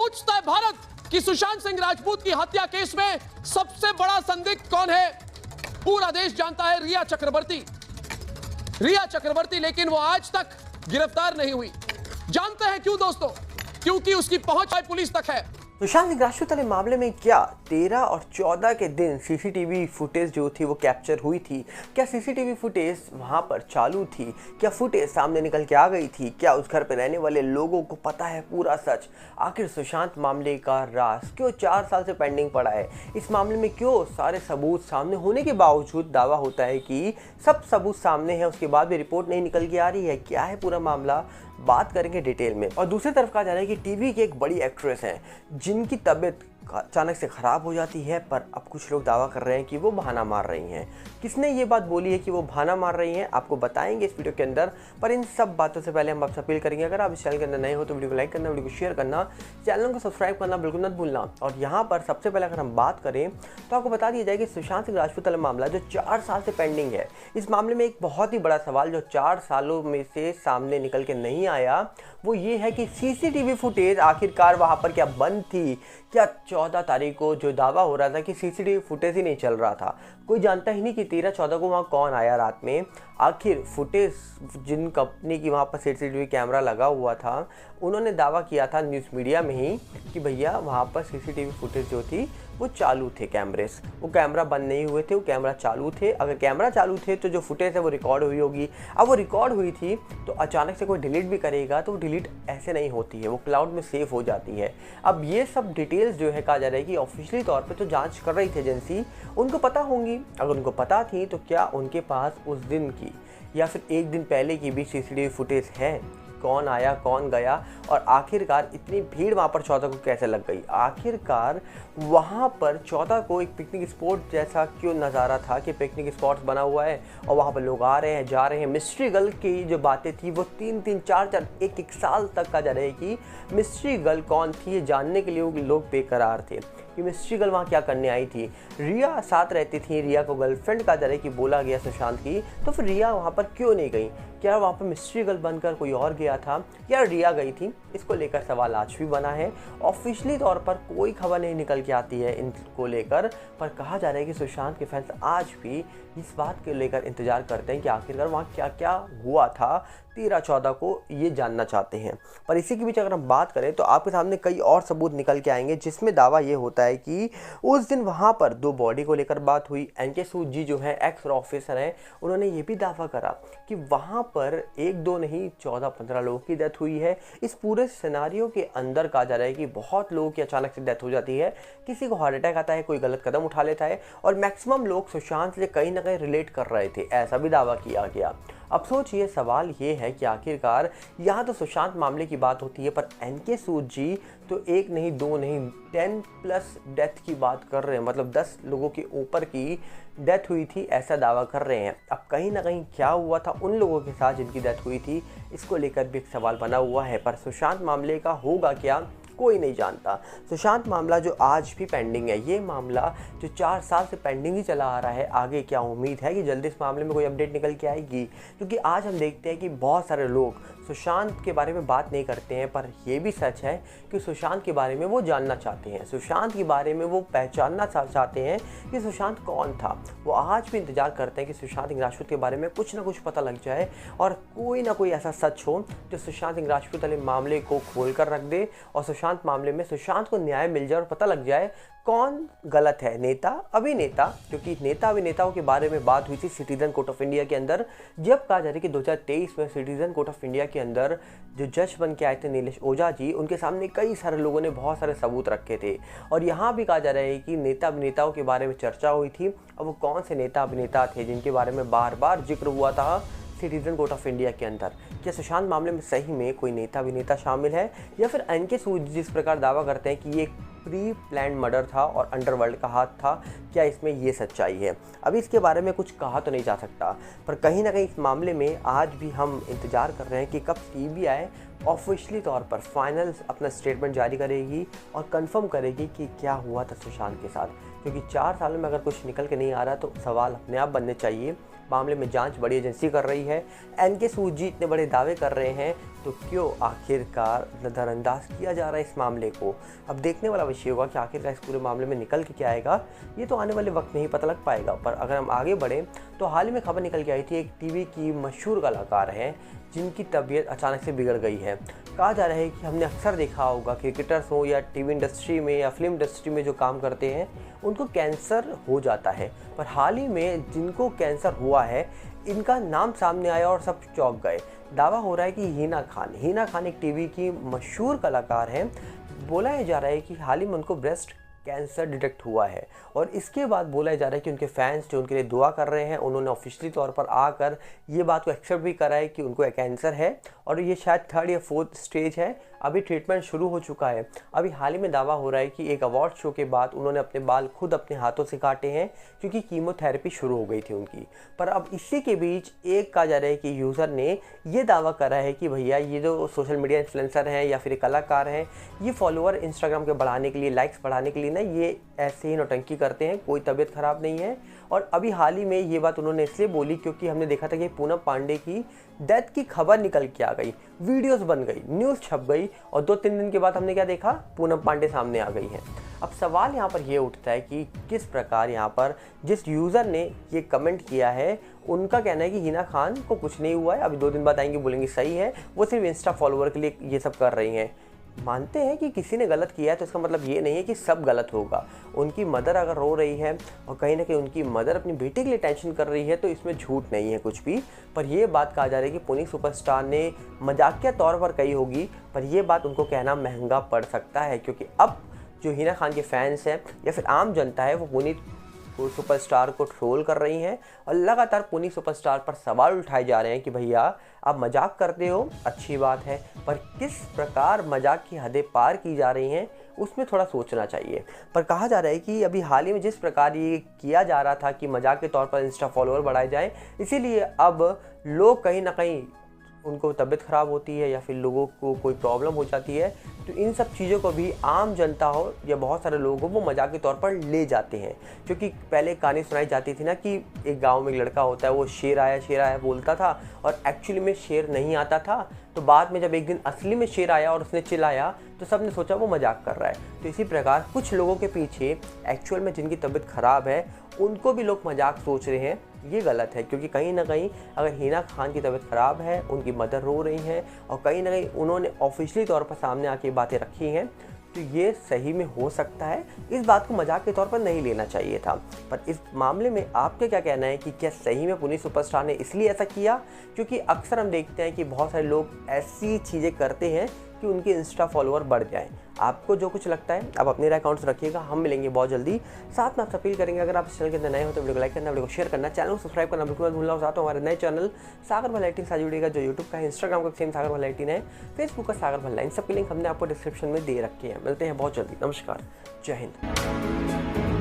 पूछता है भारत कि सुशांत सिंह राजपूत की हत्या केस में सबसे बड़ा संदिग्ध कौन है। पूरा देश जानता है रिया चक्रवर्ती। लेकिन वो आज तक गिरफ्तार नहीं हुई। जानते हैं क्यों दोस्तों? क्योंकि उसकी पहुंच पुलिस तक है। सुशांत सिंह राजपूत वाले मामले में क्या 13 और 14 के दिन सीसीटीवी फुटेज जो थी वो कैप्चर हुई थी? क्या सीसीटीवी फुटेज वहां पर चालू थी? क्या फुटेज सामने निकल के आ गई थी? क्या उस घर पर रहने वाले लोगों को पता है पूरा सच? आखिर सुशांत मामले का राज क्यों 4 साल से पेंडिंग पड़ा है? इस मामले में क्यों सारे सबूत सामने होने के बावजूद दावा होता है कि सब सबूत सामने है, उसके बाद भी रिपोर्ट नहीं निकल के आ रही है? क्या है पूरा मामला, बात करेंगे डिटेल में। और दूसरी तरफ कहा जा रहा है कि टीवी की एक बड़ी एक्ट्रेस हैं जिनकी तबीयत अचानक से ख़राब हो जाती है, पर अब कुछ लोग दावा कर रहे हैं कि वो बहाना मार रही हैं। किसने ये बात बोली है कि वो बहाना मार रही हैं, आपको बताएंगे इस वीडियो के अंदर। पर इन सब बातों से पहले हम आपसे अपील करेंगे, अगर आप इस चैनल के अंदर नए हो तो वीडियो को लाइक करना, वीडियो को शेयर करना, चैनल को सब्सक्राइब करना बिल्कुल मत भूलना। और यहाँ पर सबसे पहले अगर हम बात करें तो आपको बता दिया जाए कि सुशांत सिंह राजपूत वाला मामला जो 4 साल से पेंडिंग है, इस मामले में एक बहुत ही बड़ा सवाल जो 4 सालों में से सामने निकल के नहीं आया, वो ये है कि सीसीटीवी फुटेज आखिरकार वहाँ पर क्या बंद थी? क्या 14 तारीख को जो दावा हो रहा था कि सीसीटीवी फुटेज ही नहीं चल रहा था, कोई जानता ही नहीं कि 13-14 को वहाँ कौन आया रात में। आखिर फुटेज जिन कंपनी की वहाँ पर सीसीटीवी कैमरा लगा हुआ था, उन्होंने दावा किया था न्यूज़ मीडिया में ही कि भैया वहाँ पर सीसीटीवी फुटेज जो थी वो चालू थे कैमरेस, वो कैमरा बंद नहीं हुए थे, वो कैमरा चालू थे। अगर कैमरा चालू थे तो जो फुटेज है वो रिकॉर्ड हुई होगी। अब वो रिकॉर्ड हुई थी तो अचानक से कोई डिलीट भी करेगा तो वो डिलीट ऐसे नहीं होती है, वो क्लाउड में सेव हो जाती है। अब ये सब डिटेल्स जो है कहा जा रहा है कि ऑफिशियली तौर पे तो जांच कर रही थी एजेंसी, उनको पता होंगी। अगर उनको पता थी तो क्या उनके पास उस दिन की या फिर एक दिन पहले की भी सीसीटीवी फुटेज है? कौन आया कौन गया, और आखिरकार इतनी भीड़ वहाँ पर 14 को कैसे लग गई? आखिरकार वहाँ पर 14 को एक पिकनिक स्पॉट जैसा क्यों नज़ारा था कि पिकनिक स्पॉट्स बना हुआ है और वहाँ पर लोग आ रहे हैं जा रहे हैं। मिस्ट्री गर्ल की जो बातें थी वो 3-3, 4-4, 1-1 साल तक कहा जा रहा है कि मिस्ट्री गर्ल कौन थी ये जानने के लिए लोग बेकरार थे कि मिस्ट्री गर्ल वहाँ क्या करने आई थी। रिया साथ रहती थी, रिया को गर्लफ्रेंड कहा जा रहा है कि बोला गया सुशांत की, तो फिर रिया वहाँ पर क्यों नहीं गई? क्या वहाँ पर मिस्ट्री गर्ल बनकर कोई और गया था या रिया गई थी? इसको लेकर सवाल आज भी बना है। ऑफिशियली तौर पर कोई खबर नहीं निकल के आती है इनको लेकर, पर कहा जा रहा है कि सुशांत के फैंस आज भी इस बात के लेकर इंतजार करते हैं कि आखिरकार वहाँ क्या क्या हुआ था 13-14 को, ये जानना चाहते हैं। पर इसी के बीच अगर हम बात करें तो आपके सामने कई और सबूत निकल के आएंगे जिसमें दावा ये होता है कि उस दिन वहाँ पर 2 बॉडी को लेकर बात हुई। एनके सूद जी जो है एक्स ऑफिसर हैं, उन्होंने ये भी दावा करा कि वहाँ पर 1-2 नहीं 14-15 लोगों की डेथ हुई है। इस पूरे सिनारियो के अंदर कहा जा रहा है कि बहुत लोगों की अचानक से डेथ हो जाती है, किसी को हार्ट अटैक आता है, कोई गलत कदम उठा लेता है, और मैक्सिमम लोग सुशांत से कहीं ना कहीं रिलेट कर रहे थे, ऐसा भी दावा किया गया। अब सोचिए, सवाल ये है कि आखिरकार यहाँ तो सुशांत मामले की बात होती है, पर एनके सूद जी तो 1 नहीं 2 नहीं 10+ डेथ की बात कर रहे हैं, मतलब 10 लोगों के ऊपर की डेथ हुई थी ऐसा दावा कर रहे हैं। अब कहीं ना कहीं क्या हुआ था उन लोगों के साथ जिनकी डेथ हुई थी, इसको लेकर भी एक सवाल बना हुआ है। पर सुशांत मामले का होगा क्या, कोई नहीं जानता। सुशांत मामला जो आज भी पेंडिंग है, ये मामला जो 4 साल से पेंडिंग ही चला आ रहा है, आगे क्या उम्मीद है कि जल्दी इस मामले में कोई अपडेट निकल के आएगी? क्योंकि आज हम देखते हैं कि बहुत सारे लोग सुशांत के बारे में बात नहीं करते हैं, पर यह भी सच है कि सुशांत के बारे में वो जानना चाहते हैं, सुशांत के बारे में वो पहचानना चाहते हैं कि सुशांत कौन था। वो आज भी इंतजार करते हैं कि सुशांत सिंह राजपूत के बारे में कुछ ना कुछ पता लग जाए और कोई ना कोई ऐसा सच हो जो सुशांत सिंह राजपूत वाले मामले को खोल कर रख दे, और सुशांत मामले में सुशांत को न्याय मिल जाए और पता लग जाए कौन गलत है, नेता अभिनेता। क्योंकि नेता अभिनेताओं के बारे में बात हुई थी सिटीजन कोर्ट ऑफ इंडिया के अंदर, जब कहा जा रहा है कि 2023 में सिटीजन कोर्ट ऑफ इंडिया के अंदर जो जज बन के आए थे नीलेश ओझा जी, उनके सामने कई सारे लोगों ने बहुत सारे सबूत रखे थे, और यहाँ भी कहा जा रहा है कि नेता अभिनेताओं के बारे में चर्चा हुई थी। अब वो कौन से नेता अभिनेता थे जिनके बारे में बार बार जिक्र हुआ था सिटीजन कोर्ट ऑफ इंडिया के अंदर? क्या सुशांत मामले में सही में कोई नेता अभिनेता शामिल है, या फिर एनके सूद जिस प्रकार दावा करते हैं कि ये प्री प्लान मर्डर था और अंडरवर्ल्ड का हाथ था, क्या इसमें ये सच्चाई है? अभी इसके बारे में कुछ कहा तो नहीं जा सकता, पर कहीं ना कहीं इस मामले में आज भी हम इंतजार कर रहे हैं कि कब सीबीआई ऑफिशियली तौर पर फाइनल अपना स्टेटमेंट जारी करेगी और कंफर्म करेगी कि क्या हुआ था सुशांत के साथ। क्योंकि 4 सालों में अगर कुछ निकल के नहीं आ रहा तो सवाल अपने आप बनने चाहिए। मामले में जांच बड़ी एजेंसी कर रही है, एनके सूद जी इतने बड़े दावे कर रहे हैं, तो क्यों आखिरकार नज़रअंदाज किया जा रहा है इस मामले को। अब देखने वाला विषय होगा कि आखिरकार इस पूरे मामले में निकल के क्या आएगा, ये तो आने वाले वक्त में ही पता लग पाएगा। पर अगर हम आगे बढ़ें तो हाल ही में खबर निकल के आई थी, एक टीवी की मशहूर कलाकार हैं जिनकी तबीयत अचानक से बिगड़ गई है। कहा जा रहा है कि हमने अक्सर देखा होगा क्रिकेटर्स हो या टीवी इंडस्ट्री में या फिल्म इंडस्ट्री में जो काम करते हैं उनको कैंसर हो जाता है। पर हाल ही में जिनको कैंसर हुआ है इनका नाम सामने आया और सब चौंक गए। दावा हो रहा है कि हिना खान एक टीवी की मशहूर कलाकार हैं। बोला जा रहा है कि हाल ही में उनको ब्रेस्ट कैंसर डिटेक्ट हुआ है और इसके बाद बोला जा रहा है कि उनके फैंस जो उनके लिए दुआ कर रहे हैं उन्होंने ऑफिशियली तौर पर आकर ये बात को एक्सेप्ट भी करा है कि उनको कैंसर है और ये शायद 3rd या 4th स्टेज है। अभी ट्रीटमेंट शुरू हो चुका है। अभी हाल ही में दावा हो रहा है कि एक अवार्ड शो के बाद उन्होंने अपने बाल खुद अपने हाथों से काटे हैं क्योंकि कीमोथेरेपी शुरू हो गई थी उनकी। पर अब इसी के बीच एक कहा जा रहा है कि यूज़र ने ये दावा करा है कि भैया ये जो सोशल मीडिया इन्फ्लुएंसर हैं या फिर कलाकार हैं ये फॉलोअर इंस्टाग्राम के बढ़ाने के लिए, लाइक्स बढ़ाने के लिए ना ये ऐसे ही नौटंकी करते हैं, कोई तबीयत ख़राब नहीं है। और अभी हाल ही में ये बात उन्होंने इसलिए बोली क्योंकि हमने देखा था कि पूनम पांडे की डेथ की खबर निकल के आ गई, वीडियोस बन गई, न्यूज़ छप गई और 2-3 दिन के बाद हमने क्या देखा, पूनम पांडे सामने आ गई हैं। अब सवाल यहाँ पर ये उठता है कि किस प्रकार यहाँ पर जिस यूज़र ने ये कमेंट किया है उनका कहना है कि हिना खान को कुछ नहीं हुआ है, अभी 2 दिन बाद आएंगे बोलेंगे सही है, वो सिर्फ इंस्टा फॉलोअर के लिए ये सब कर रही हैं। मानते हैं कि किसी ने गलत किया है तो इसका मतलब ये नहीं है कि सब गलत होगा। उनकी मदर अगर रो रही है और कहीं ना कहीं उनकी मदर अपनी बेटे के लिए टेंशन कर रही है तो इसमें झूठ नहीं है कुछ भी। पर यह बात कहा जा रही है कि पुनीत सुपरस्टार ने मजाकिया तौर पर कही होगी, पर यह बात उनको कहना महंगा पड़ सकता है क्योंकि अब जो हिना खान के फैंस हैं या फिर आम जनता है वो पुनीत सुपरस्टार को ट्रोल कर रही हैं और लगातार पुनीत सुपरस्टार पर सवाल उठाए जा रहे हैं कि भैया आप मजाक करते हो, अच्छी बात है, पर किस प्रकार मजाक की हदें पार की जा रही हैं उसमें थोड़ा सोचना चाहिए। पर कहा जा रहा है कि अभी हाल ही में जिस प्रकार ये किया जा रहा था कि मजाक के तौर पर इंस्टा फॉलोअर बढ़ाए जाएं, इसीलिए अब लोग कहीं ना कहीं उनको तबीयत ख़राब होती है या फिर लोगों को कोई प्रॉब्लम हो जाती है तो इन सब चीज़ों को भी आम जनता हो या बहुत सारे लोग हो वो मजाक के तौर पर ले जाते हैं। क्योंकि पहले कहानी सुनाई जाती थी ना कि एक गांव में एक लड़का होता है, वो शेर आया बोलता था और एक्चुअली में शेर नहीं आता था। तो बाद में जब एक दिन असली में शेर आया और उसने चिल्लाया तो सबने सोचा वो मजाक कर रहा है। तो इसी प्रकार कुछ लोगों के पीछे एक्चुअल में जिनकी तबीयत ख़राब है उनको भी लोग मजाक सोच रहे हैं, ये गलत है। क्योंकि कहीं ना कहीं अगर हिना खान की तबीयत ख़राब है, उनकी मदर रो रही हैं और कहीं ना कहीं उन्होंने ऑफिशियली तौर पर सामने आके बातें रखी हैं तो ये सही में हो सकता है। इस बात को मजाक के तौर पर नहीं लेना चाहिए था। पर इस मामले में आपका क्या कहना है कि क्या सही में पुनीत सुपरस्टार ने इसलिए ऐसा किया? क्योंकि अक्सर हम देखते हैं कि बहुत सारे लोग ऐसी चीज़ें करते हैं कि उनके इंस्टा फॉलोअर बढ़ जाएं। आपको जो कुछ लगता है आप अपने अकाउंट्स रखिएगा, हम मिलेंगे बहुत जल्दी। साथ में आप अपील करेंगे अगर आप इस चैनल के अंदर नए हो तो वीडियो को लाइक करना, वीडियो को शेयर करना, चैनल को सब्सक्राइब करना बिल्कुल मत भूलना। साथ में हमारे नए चैनल सागर भल्ला 18 साथ जुड़िएगा जो यूट्यूब का है, इंस्टाग्राम का सेम सागर भल्ला 18 है, फेसबुक का सागर भल्ला। इन सब के लिंक हमने आपको डिस्क्रिप्शन में दे रखे हैं। मिलते हैं बहुत जल्दी। नमस्कार, जय हिंद।